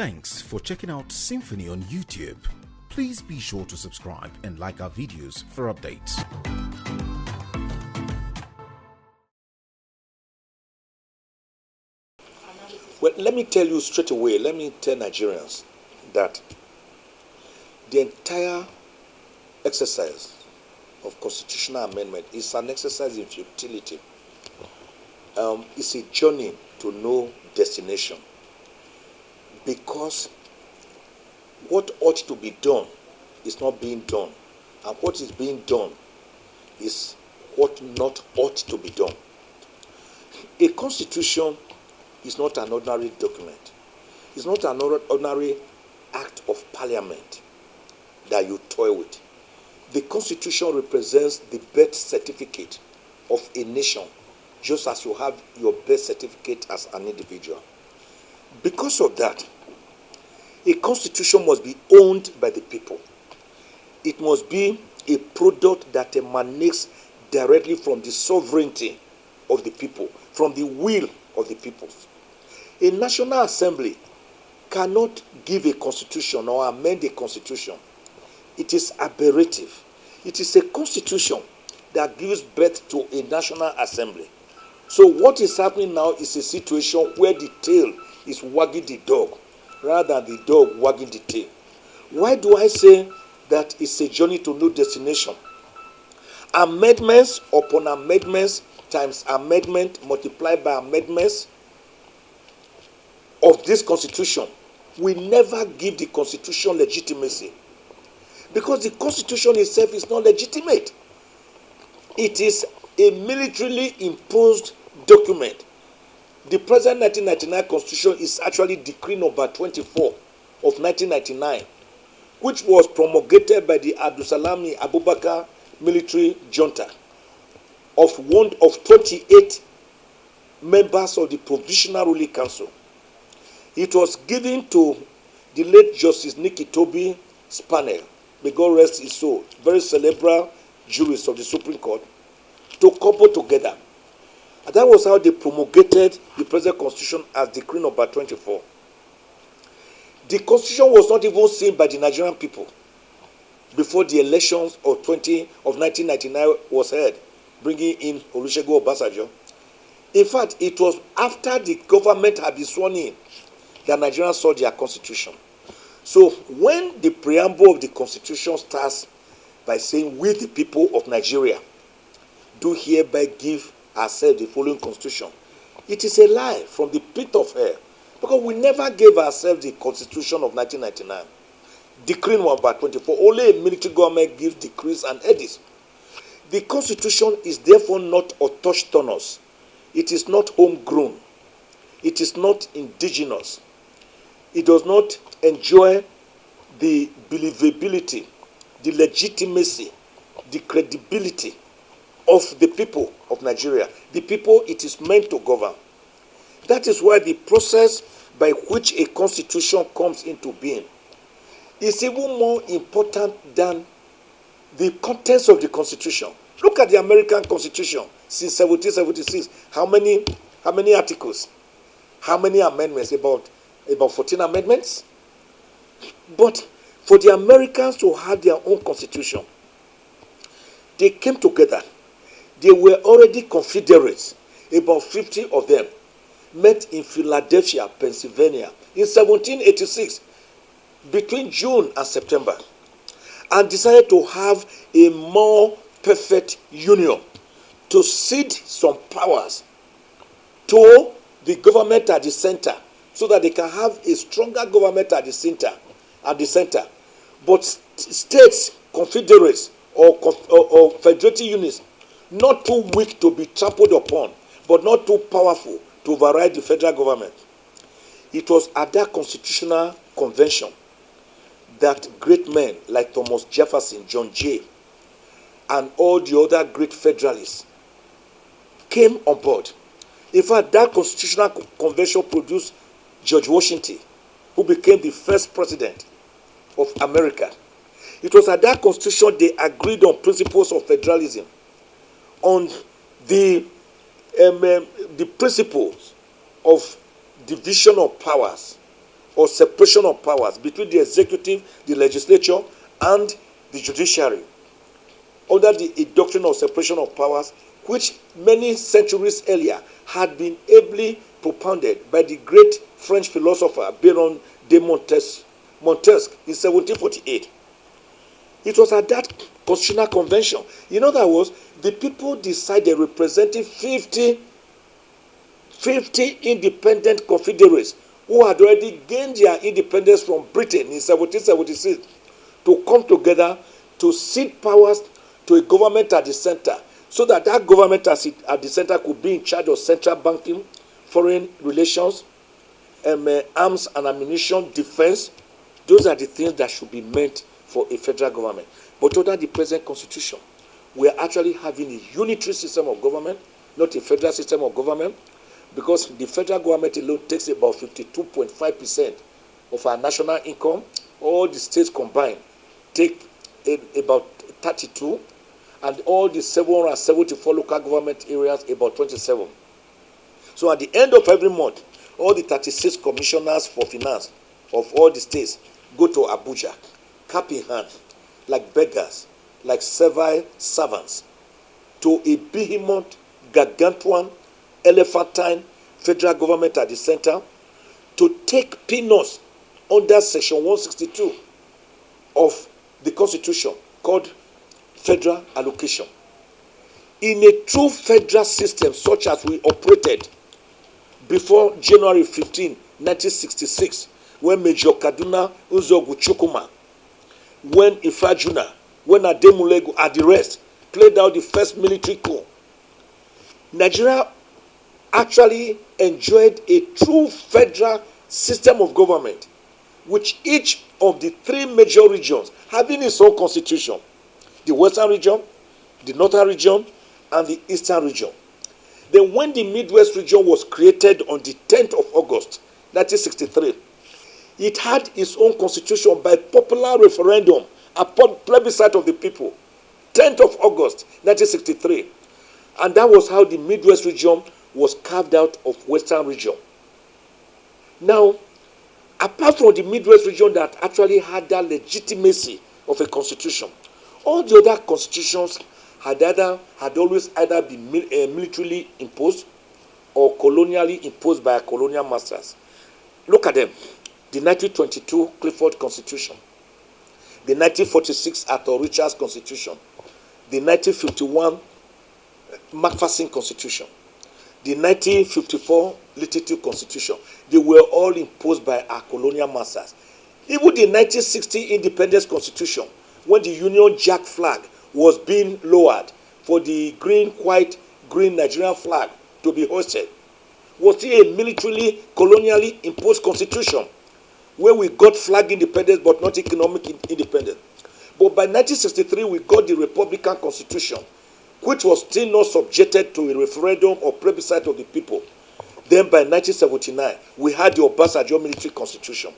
Thanks for checking out Symphony on YouTube. Please be sure to subscribe and like our videos for updates. Well, let me tell you straight away, let me tell Nigerians that the entire exercise of constitutional amendment is an exercise in futility. It's a journey to no destination, because what ought to be done is not being done, and what is being done is what not ought to be done. A constitution is not an ordinary document. It's not an ordinary act of parliament that you toy with. The constitution represents the birth certificate of a nation, just as you have your birth certificate as an individual. Because of that, a constitution must be owned by the people. It must be a product that emanates directly from the sovereignty of the people, from the will of the people. A National Assembly cannot give a constitution or amend a constitution. It is aberrative. It is a constitution that gives birth to a National Assembly. So what is happening now is a situation where the tail is wagging the dog rather than the dog wagging the tail. Why do I say that it's a journey to no destination? Amendments upon amendments times amendment multiplied by amendments of this constitution will never give the constitution legitimacy, because the constitution itself is not legitimate. It is a militarily imposed document. The present 1999 constitution is actually decree number 24 of 1999, which was promulgated by the Abdulsalami Abubakar military junta of 28 members of the Provisional Ruling Council. It was given to the late Justice Nicky Toby's panel, may God rest his soul, very cerebral jurist of the Supreme Court, to couple together. And that was how they promulgated the present constitution as decree number 24. The constitution was not even seen by the Nigerian people before the elections of 1999 was held, bringing in Olusegun Obasanjo. In fact, it was after the government had been sworn in that Nigerians saw their constitution. So when the preamble of the constitution starts by saying, "We the people of Nigeria do hereby give ourselves the following constitution," it is a lie from the pit of hell, because we never gave ourselves the constitution of 1999. Decree number 24, only a military government gives decrees and edicts. The constitution is therefore not autochthonous. It is not homegrown. It is not indigenous. It does not enjoy the believability, the legitimacy, the credibility of the people of Nigeria, the people it is meant to govern. That is why the process by which a constitution comes into being is even more important than the contents of the constitution. Look at the American Constitution since 1776. How many articles? How many amendments? About 14 amendments. But for the Americans to have their own constitution, they came together. They were already confederates. About 50 of them met in Philadelphia, Pennsylvania in 1786, between June and September, and decided to have a more perfect union, to cede some powers to the government at the center, so that they can have a stronger government at the center. But states, confederates, or federative units, not too weak to be trampled upon, but not too powerful to override the federal government. It was at that constitutional convention that great men like Thomas Jefferson, John Jay, and all the other great federalists came on board. In fact, that constitutional convention produced George Washington, who became the first president of America. It was at that constitution they agreed on principles of federalism, on the principles of division of powers, or separation of powers between the executive, the legislature, and the judiciary, under the doctrine of separation of powers, which many centuries earlier had been ably propounded by the great French philosopher Baron de Montesquieu in 1748. It was at that constitutional convention. In other words, the people decided, representing 50 independent confederates who had already gained their independence from Britain in 1776, to come together to cede powers to a government at the center, so that that government at the center could be in charge of central banking, foreign relations, arms and ammunition, defense. Those are the things that should be meant for a federal government. But under the present constitution, we are actually having a unitary system of government, not a federal system of government, because the federal government alone takes about 52.5% of our national income. All the states combined take about 32, and all the 774 local government areas about 27. So at the end of every month, all the 36 commissioners for finance of all the states go to Abuja, cap in hand, like beggars, like servile servants, to a behemoth, gargantuan, elephantine federal government at the center, to take peanuts under section 162 of the constitution, called federal allocation. In a true federal system such as we operated before January 15, 1966, when Major Kaduna Nzogu Chukuma, when Ifajuna, when Ademulegu, and the rest played out the first military coup, Nigeria actually enjoyed a true federal system of government, which each of the three major regions having its own constitution: the Western region, the Northern region, and the Eastern region. Then when the Midwest region was created on the 10th of August, 1963, it had its own constitution by popular referendum upon plebiscite of the people, 10th of August, 1963. And that was how the Midwest region was carved out of Western region. Now, apart from the Midwest region that actually had that legitimacy of a constitution, all the other constitutions had always either been militarily imposed or colonially imposed by colonial masters. Look at them. The 1922 Clifford Constitution, the 1946 Arthur Richards Constitution, the 1951 Macpherson Constitution, the 1954 Little Constitution. They were all imposed by our colonial masters. Even the 1960 Independence Constitution, when the Union Jack flag was being lowered for the green, white, green Nigerian flag to be hoisted, was still a militarily, colonially imposed constitution, where we got flag independence but not economic independence. But by 1963, we got the Republican Constitution, which was still not subjected to a referendum or plebiscite of the people. Then by 1979, we had the Obasanjo Military Constitution.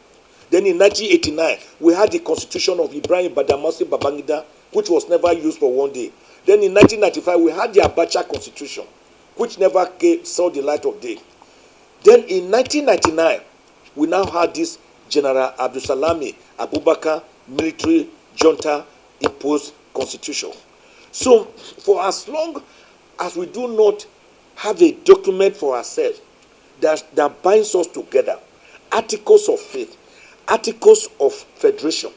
Then in 1989, we had the Constitution of Ibrahim Badamasi Babangida, which was never used for one day. Then in 1995, we had the Abacha Constitution, which never saw the light of day. Then in 1999, we now had this General Abdulsalami Abubakar military junta imposed constitution. So for as long as we do not have a document for ourselves that binds us together, articles of faith, articles of federation,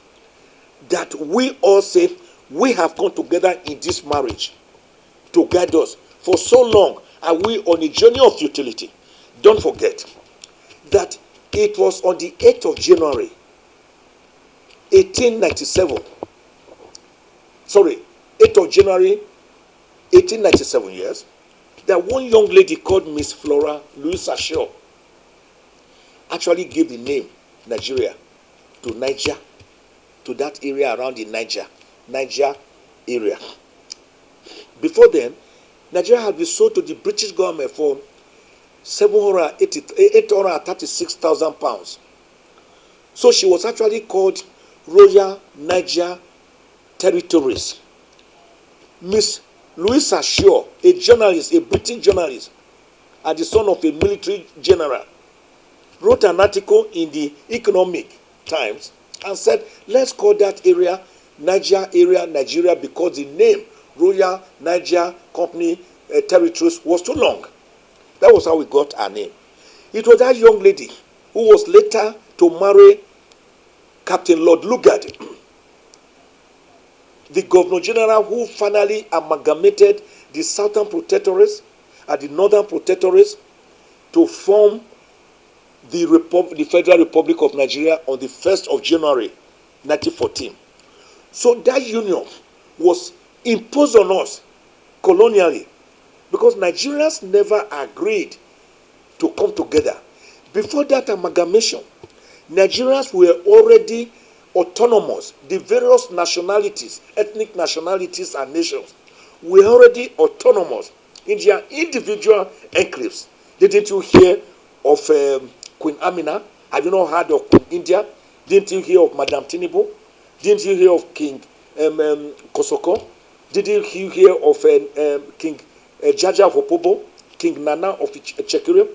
that we all say we have come together in this marriage to guide us. For so long are we on a journey of futility. Don't forget that it was on the 8th of January, 1897. Sorry, 8th of January, 1897, yes, that one young lady called Miss Flora Louisa Shaw actually gave the name Nigeria to Niger, to that area around the Niger area. Before then, Nigeria had been sold to the British government for 836,000 pounds. So she was actually called Royal Niger Territories. Miss Louisa Shaw, a journalist, a British journalist, and the son of a military general, wrote an article in the Economic Times and said, let's call that area Nigeria, because the name Royal Niger Company Territories was too long. That was how we got our name. It was that young lady who was later to marry Captain Lord Lugard, the Governor General who finally amalgamated the Southern Protectorates and the Northern Protectorates to form the Federal Republic of Nigeria on the 1st of January 1914. So that union was imposed on us colonially because Nigerians never agreed to come together. Before that amalgamation, Nigerians were already autonomous. The various nationalities, ethnic nationalities and nations were already autonomous in their individual enclaves. Didn't you hear of Queen Amina? Have you not heard of Queen India? Didn't you hear of Madame Tinubu? Didn't you hear of King Kosoko? Didn't you hear of King Jaja of Opobo? King Nana of Chekire?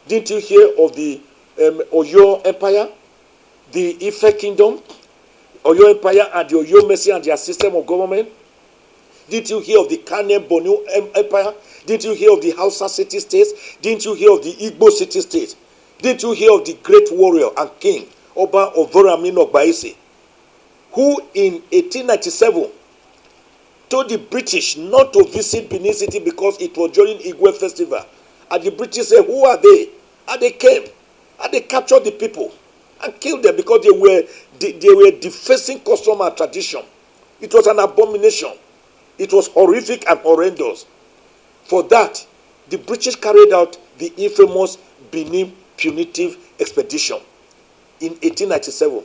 Didn't you hear of the Oyo Empire? The Ife Kingdom? Oyo Empire and the Oyo Mercy and their system of government? Didn't you hear of the Kane Bonu Empire? Didn't you hear of the Hausa city-states? Didn't you hear of the Igbo city-states? Didn't you hear of the great warrior and king, Oba Overamin Ogbaise, who in 1897 told the British not to visit Benin City because it was during Igwe festival. And the British said, who are they? And they came. And they captured the people and killed them because they were defacing custom and tradition. It was an abomination. It was horrific and horrendous. For that, the British carried out the infamous Benin Punitive Expedition in 1897.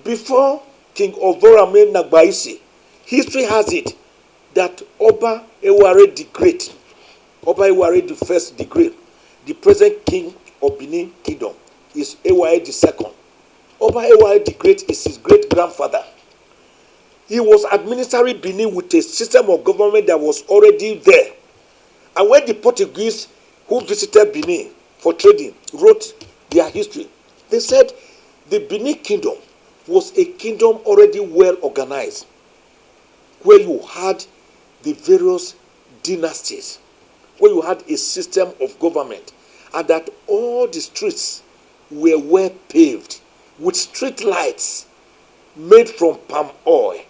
Before King Overamin Nagbaisi, history has it that Oba Eware the Great, Oba Eware the First the Great, the present king of Benin Kingdom, is Eware the Second. Oba Eware the Great is his great-grandfather. He was administering Benin with a system of government that was already there. And when the Portuguese who visited Benin for trading wrote their history, they said the Benin Kingdom was a kingdom already well organized, where you had the various dynasties, where you had a system of government, and that all the streets were well paved with street lights made from palm oil,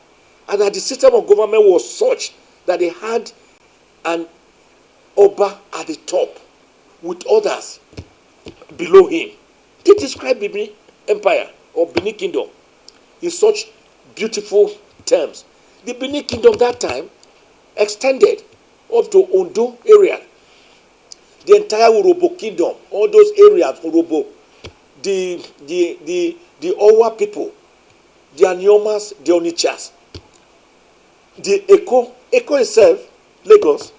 and that the system of government was such that they had an Oba at the top with others below him. They describe Benin Empire or Benin Kingdom in such beautiful terms. The Benin Kingdom that time extended up to Ondo area, the entire Urobo Kingdom, all those areas, Urobo, the Owa people, the Anyomas, the Onichas, the Eko itself, Lagos,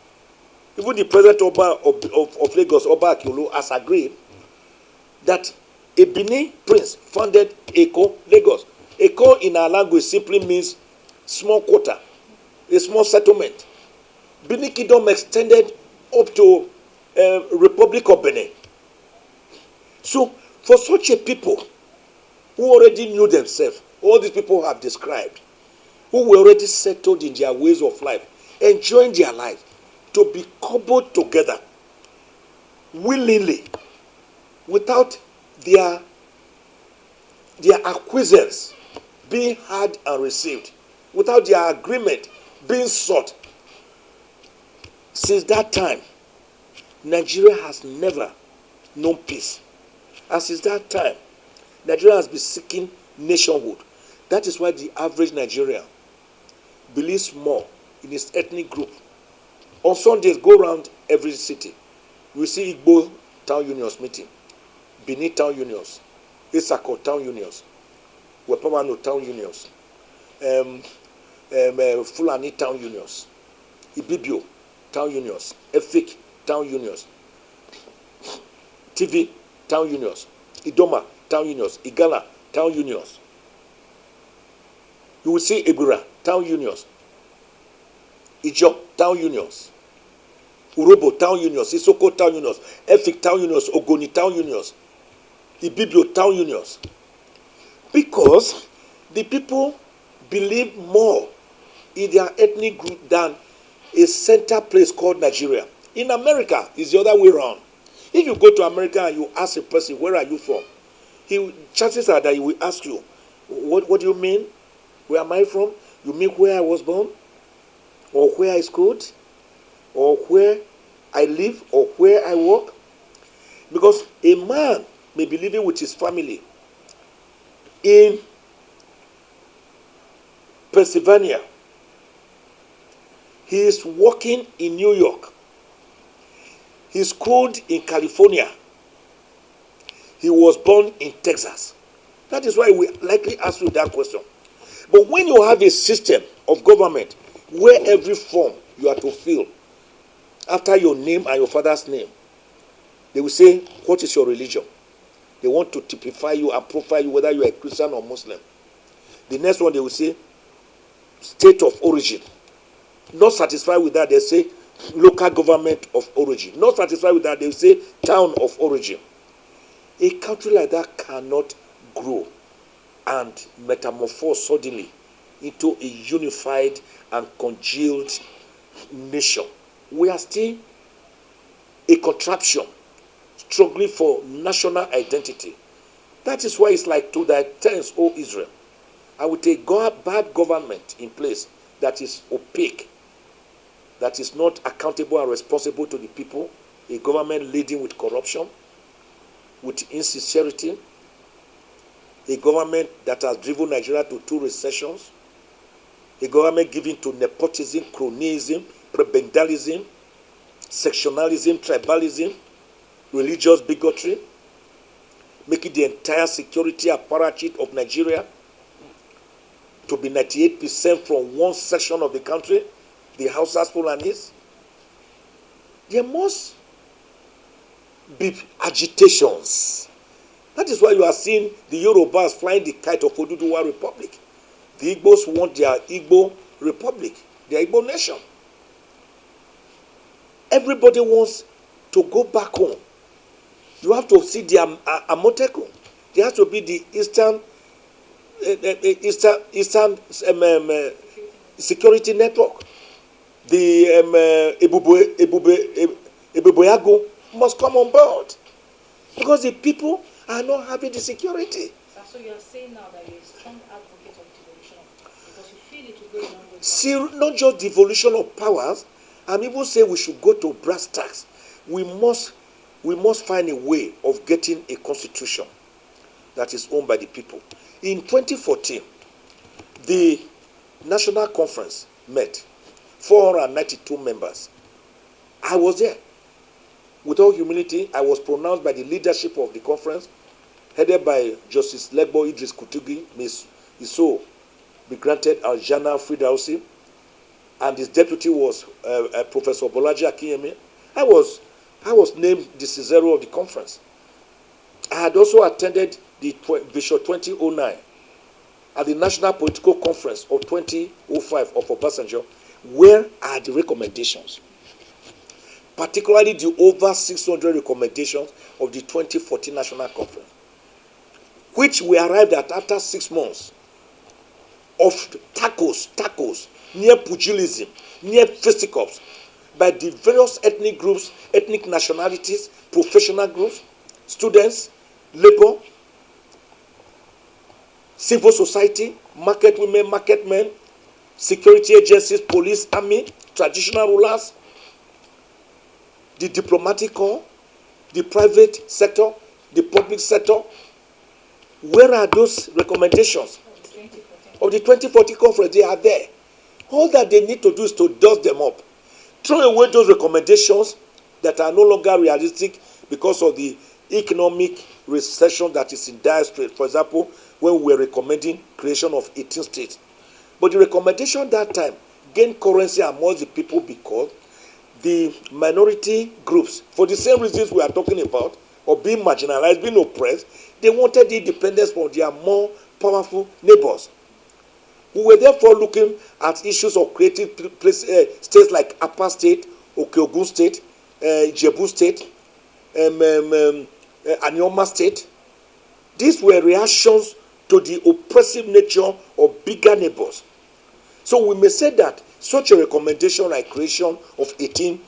even the present Oba of Lagos, Oba Akiolu, has agreed that a Benin prince founded Eko, Lagos. Eko in our language simply means small quarter, a small settlement. Benin Kingdom extended up to Republic of Benin. So, for such a people who already knew themselves, all these people have described, who were already settled in their ways of life, enjoying their life, to be cobbled together willingly, without their acquiescence being had and received, without their agreement being sought. Since that time, Nigeria has never known peace. And since that time, Nigeria has been seeking nationhood. That is why the average Nigerian believes more in his ethnic group. On Sundays, go around every city. We see Igbo town unions meeting, Benin town unions, Isako town unions, Wepamano town unions, Fulani town unions, Ibibio town unions, Efik town unions, TV town unions, Idoma town unions, Igala town unions. You will see Ebura town unions, Ijo town unions, Urobo town unions, Isoko town unions, Efik town unions, Ogoni town unions. Ibibio town unions. Because the people believe more in their ethnic group than a center place called Nigeria. In America, it's the other way around. If you go to America and you ask a person, where are you from? Chances are that he will ask you, what do you mean? Where am I from? You mean where I was born? Or where I schooled? Or where I live? Or where I work? Because a man may be living with his family in Pennsylvania. He is working in New York. He schooled in California. He was born in Texas. That is why we likely ask you that question. But when you have a system of government where every form you are to fill after your name and your father's name, they will say, what is your religion? They want to typify you and profile you whether you are a Christian or Muslim. The next one they will say, state of origin. Not satisfied with that, they say local government of origin. Not satisfied with that, they will say town of origin. A country like that cannot grow and metamorphose suddenly into a unified and congealed nation. We are still a contraption struggling for national identity. That is why it's like, to thy tents, O Israel, I will take bad government in place that is opaque, that is not accountable and responsible to the people, a government leading with corruption, with insincerity, a government that has driven Nigeria to 2 recessions, a government given to nepotism, cronyism, prebendalism, sectionalism, tribalism, religious bigotry, making the entire security apparatus of Nigeria to be 98% from one section of the country, the Hausas, Fulanis. There must be agitations. That is why you are seeing the Yorubas flying the kite of Oduduwa Republic. The Igbos want their Igbo Republic, their Igbo nation. Everybody wants to go back home. You have to see the Amoteco. There has to be the Eastern security network. The Ebubeboyago must come on board because the people are not having the security. So you are saying now that you're a strong advocate of devolution of power because you feel it will go along with. See, not just devolution of powers. I'm even saying we should go to brass tacks. We must find a way of getting a constitution that is owned by the people. In 2014, the National Conference met, 492 members. I was there. With all humility, I was pronounced by the leadership of the conference, headed by Justice Legbo Idris Kutugi, Ms. Iso, be granted Aljana Fridausi, and his deputy was Professor Bolaji Akinyemi. I was named the Cicero of the conference. I had also attended the Vision 2009 at the National Political Conference of 2005 of Obasanjo, where are the recommendations, particularly the over 600 recommendations of the 2014 National Conference, which we arrived at after 6 months of tacos, near pugilism, near fisticuffs, by the various ethnic groups, ethnic nationalities, professional groups, students, labor, civil society, market women, market men, security agencies, police, army, traditional rulers, the diplomatic corps, the private sector, the public sector. Where are those recommendations of the 2014 conference? They are there. All that they need to do is to dust them up. Throw away those recommendations that are no longer realistic because of the economic recession that is in dire straits. For example, when we were recommending creation of 18 states. But the recommendation that time gained currency among the people because the minority groups, for the same reasons we are talking about, of being marginalized, being oppressed, they wanted the independence from their more powerful neighbors. We were therefore looking at issues of creating states like Upper State, Okeogun State, Ijebu State, Anioma State, These were reactions to the oppressive nature of bigger neighbors. So we may say that such a recommendation like creation of 18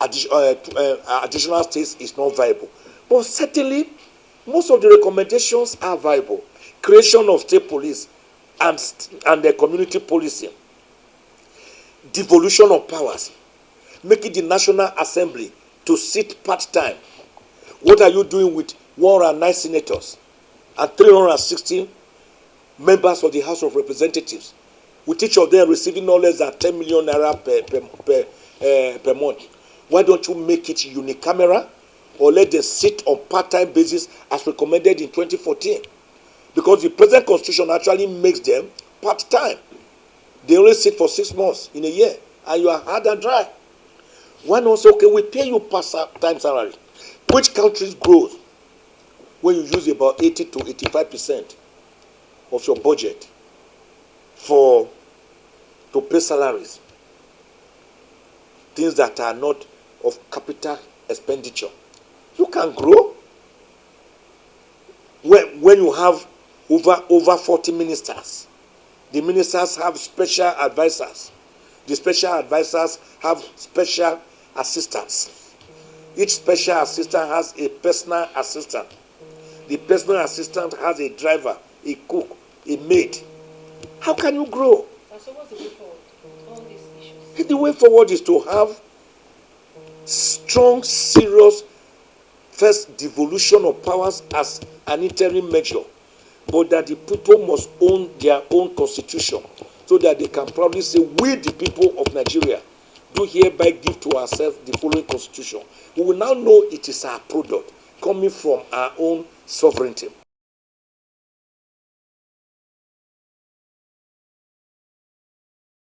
additional states is not viable. But certainly, most of the recommendations are viable. Creation of state police and the community policing. Devolution of powers. Making the National Assembly to sit part-time. What are you doing with 109 senators and 316 members of the House of Representatives, with each of them receiving no less than 10 million naira per month? Why don't you make it unicameral, or let them sit on part-time basis as recommended in 2014? Because the present constitution actually makes them part-time. They only sit for 6 months in a year, and you are hard and dry. Why not say, okay, we pay you part-time salary? Which countries grow when you use about 80 to 85% of your budget to pay salaries? Things that are not of capital expenditure. You can grow when you have over 40 ministers. The ministers have special advisors. The special advisors have special assistants. Each special assistant has a personal assistant. The personal assistant has a driver, a cook, a maid. How can you grow? So what's the way forward to all these issues? The way forward is to have strong, serious, first devolution of powers as an interim measure, but that the people must own their own constitution, so that they can probably say, we the people of Nigeria do hereby give to ourselves the following constitution. We will now know it is our product coming from our own sovereignty.